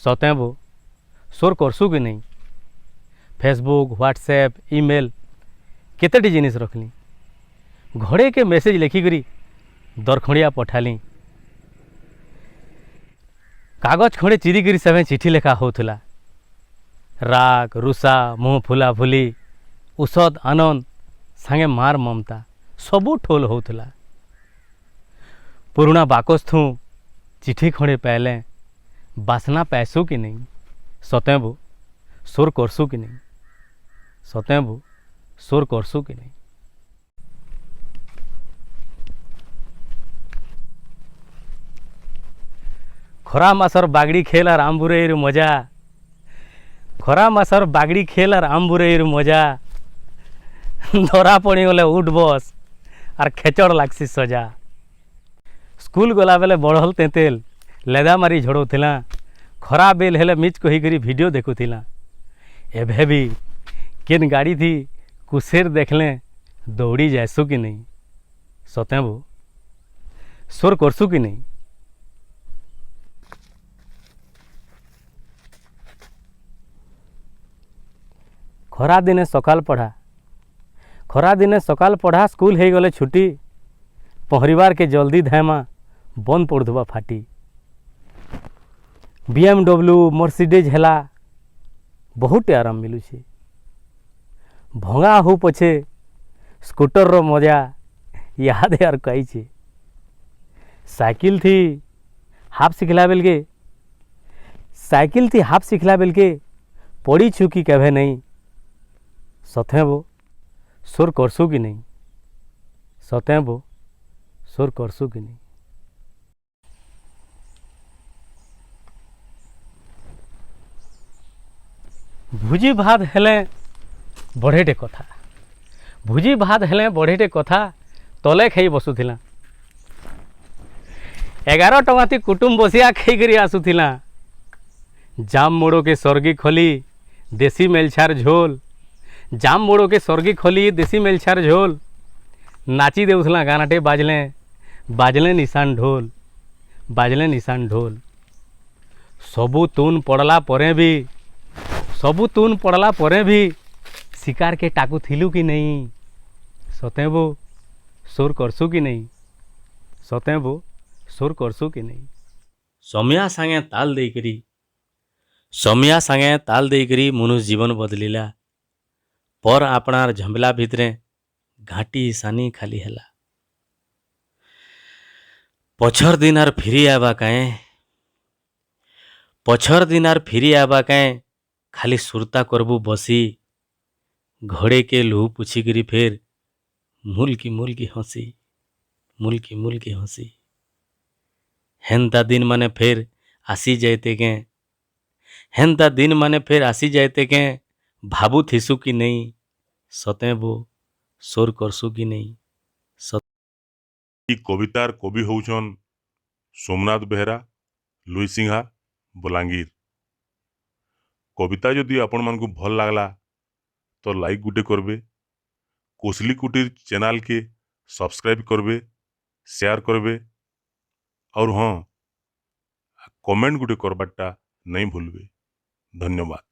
सतें बो सोर करसु कि नहीं। फेसबुक व्हाट्सएप इमेल केतेटी जिनिस रखली घड़े के मेसेज लिखिकी दरखड़िया पठाली कागज खड़े चिरिकी से चिठी लेखा होता राग रुषा मुँह फुला फुली औषध आनंद सांगे मार ममता सबू ठोल होता पुराना बाकस्थू चिठी खड़े पहले बासना पैसू कि नहीं। सतें बो सोर करसु कि नहीं। सतें बो सोर करसु कि नहीं। खरा मासर बागड़ी खेल और आम बुरेर मजा खरा मासर बागड़ी खेल और आम बुरेर मजा धरा पड़ी गले उठ बस और खेचड़ लागसी सजा। स्कूल गला बेले बड़हल तेंतेल लेदा मारी झड़ौला खरा बेल हेले मिच कहीकरी वीडियो देखुला एभे भी केन गाड़ी थी कुसेर देखले दौड़ी जासु कि नहीं। सतें बो सोर करसु कि नहीं। खरा दिने सकाल पढ़ा स्कूल हो गले छुट्टी पहरिवार के जल्दी धायमा बंद पड़ुवा फाटी BMW मर्सिडीज है बहुत आराम मिलूचे भंगा हो पछे स्कूटर रो मजा याद यार कई साइकिल थी हाफ सिखला बेल के पड़ी छुकी कभे नहीं। सतें बो सोर करसु कि नहीं। सतें बो सोर करसु कि नहीं। भुजी भात हेले बढ़ेटे कथा तले खाई बसुला 11 टंका थी कुटुंब बसिया खाई आसुला जाम मोड़ो के सर्गी खोली देसी मेलछार झोल जाम मोड़ो के सर्गी खोली देसी मेलछार झोल नाची देउथला गानाटे बाजले निशान ढोल सबू तून पड़ला परे भी शिकार के टाकू थिलू कि नहीं। सतें बो सोर करसु कि नहीं। सतें बो सोर करसु कि नहीं। समिया सांगे ताल देकरी मनुष्य जीवन बदलिला पर आपनार झंबला भितरे घाटी सानी खाली हैला पछर दिन आर फिरी आबा काए खाली सुरता करबू बसी घोड़े के लुह पुछिकरी फेर मुल्की हंसी हेन्ता दिन माने फेर आसी जाते के भाबू थिसु कि नहीं। सतें बो सोर करसु कि नहीं। कवितार कवि होउछन सोमनाथ बेहरा लुईसिंहा बलांगीर। कविता जदि आपण मानकु भल लागला तो लाइक गुटे करबे कोसली कुटीर चैनल के सब्सक्राइब करबे शेयर करबे और हाँ कमेंट गुटे करबाटा नहीं भूलबे। धन्यवाद।